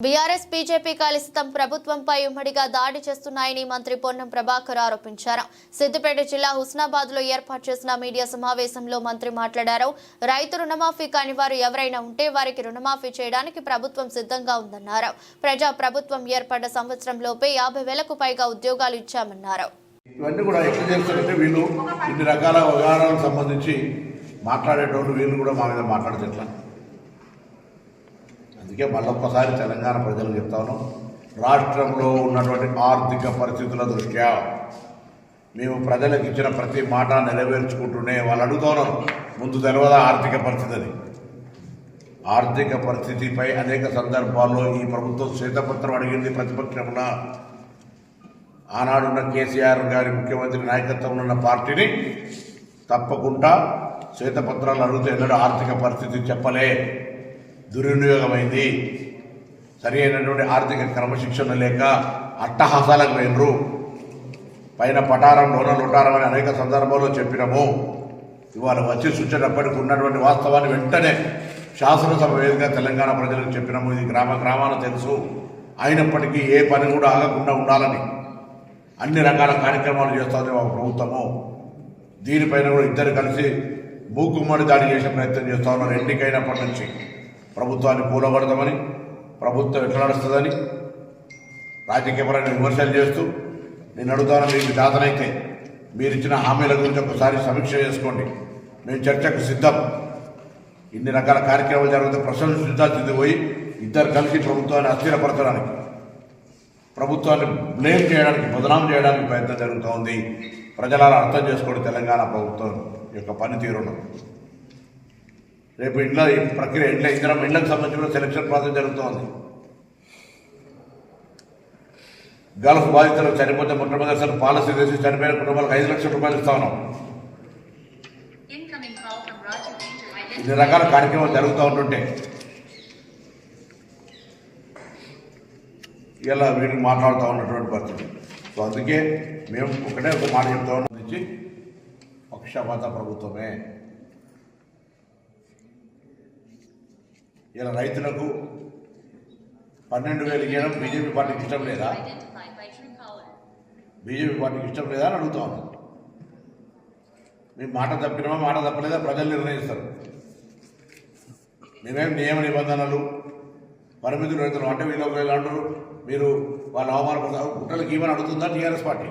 BRS BJP కలిసి తమ ప్రభుత్వంపై ఉమ్మడిగా దాడి చేస్తున్నాయని మంత్రి పొన్నం ప్రభాకర్ ఆరోపించారు. సిద్దిపేట జిల్లా హుస్నాబాద్ లో ఏర్పాటు చేసిన మీడియా సమావేశంలో మంత్రి మాట్లాడారు. రైతు రుణమాఫీ కాని వారు ఎవరైనా ఉంటే వారికి రుణమాఫీ చేయడానికి ప్రభుత్వం సిద్ధంగా ఉందన్నారు. ప్రజా ప్రభుత్వం ఏర్పడ్డ సంవత్సరంలోపే 50,000కు పైగా ఉద్యోగాలు ఇచ్చామన్నారు. ఇవన్నీ కూడా ఎట్లా చేస్తారంటే వీళ్ళు ఇన్ని రకాల వ్యవహారాలకు సంబంధించి మాట్లాడేటోళ్ళు వీళ్ళు కూడా మా మీద మాట్లాడితే అందుకే మళ్ళొక్కసారి తెలంగాణ ప్రజలకు చెప్తాను, రాష్ట్రంలో ఉన్నటువంటి ఆర్థిక పరిస్థితుల దృష్ట్యా మేము ప్రజలకు ఇచ్చిన ప్రతి మాట నెరవేర్చుకుంటూనే వాళ్ళు అడుగుతున్నారు. ముందు తెలియదా ఆర్థిక పరిస్థితి అని. ఆర్థిక పరిస్థితిపై అనేక సందర్భాల్లో ఈ ప్రభుత్వం శ్వేతపత్రం అడిగింది. ప్రతిపక్షంలో ఆనాడున్న కేసీఆర్ గారి ముఖ్యమంత్రి నాయకత్వంలో ఉన్న పార్టీని తప్పకుండా శ్వేతపత్రాలు అడిగితే ఎన్నడూ ఆర్థిక పరిస్థితి చెప్పలే. దుర్వినియోగమైంది, సరి అయినటువంటి ఆర్థిక క్రమశిక్షణ లేక అట్టహాసాలకు పోయినరు. పైన పటారం లోన లొటారం అని అనేక సందర్భాల్లో చెప్పినాము. ఇవాళ వచ్చి సూచనప్పటికి ఉన్నటువంటి వాస్తవాన్ని వెంటనే శాసనసభ వేదికగా తెలంగాణ ప్రజలకు చెప్పినాము. ఇది గ్రామాన తెలుసు. అయినప్పటికీ ఏ పని కూడా ఆగకుండా ఉండాలని అన్ని రకాల కార్యక్రమాలు చేస్తుంది మా ప్రభుత్వము. దీనిపైన కూడా ఇద్దరు కలిసి మూకుమ్మడి దాడి చేసే ప్రయత్నం చేస్తూ ఉన్నారు. ఎన్నికైనప్పటి నుంచి ప్రభుత్వాన్ని కూలగొడదామని, ప్రభుత్వం ఎట్లా నడుస్తుందని రాజకీయపరమైన విమర్శలు చేస్తూ నేను అడుగుతాను, మీకు దాతనైతే మీరు ఇచ్చిన హామీల గురించి ఒకసారి సమీక్ష చేసుకోండి. మేము చర్చకు సిద్ధం. ఇన్ని రకాల కార్యక్రమాలు జరిగితే ప్రశంసించాల్సింది పోయి ఇద్దరు కలిసి ప్రభుత్వాన్ని అస్థిరపరచడానికి, ప్రభుత్వాన్ని బ్లేమ్ చేయడానికి, బదనాం చేయడానికి ప్రయత్నం జరుగుతూ ఉంది. ప్రజలను అర్థం చేసుకోండి. తెలంగాణ ప్రభుత్వం యొక్క పనితీరును రేపు ఇంట్లో ఈ ప్రక్రియ ఇండ్లకు సంబంధించి కూడా సెలక్షన్ ప్రాసెస్ జరుగుతోంది. గల్ఫ్ బాధితులకు చనిపోతే మొట్టమొదటిసారి పాలసీ చేసి చనిపోయిన కుటుంబాలకు 5 లక్షల రూపాయలు ఇస్తా ఉన్నాం. ఇన్ని రకాల కార్యక్రమాలు జరుగుతూ ఉంటుంటే ఇలా వీళ్ళు మాట్లాడుతూ ఉన్నటువంటి పరిస్థితి. సో అందుకే మేము ఒకటే ఒక మాట చెప్తా ఉన్నాం, పక్షపాత ప్రభుత్వమే. ఇలా రైతులకు 12,000 ఇవ్వడం బీజేపీ పార్టీకి ఇష్టం లేదా? బీజేపీ పార్టీకి ఇష్టం లేదా అని అడుగుతాం. మేము మాట తప్పినామా మాట తప్పలేదా ప్రజలు నిర్ణయిస్తారు. మేమేం నియమ నిబంధనలు పరిమితులు పెడుతున్నాం అంటే వీళ్ళు ఒకవేళ అంటారు మీరు వాళ్ళ అవమానపడతారు. కుట్రలకు ఏమని అడుగుతుందా టీఆర్ఎస్ పార్టీ?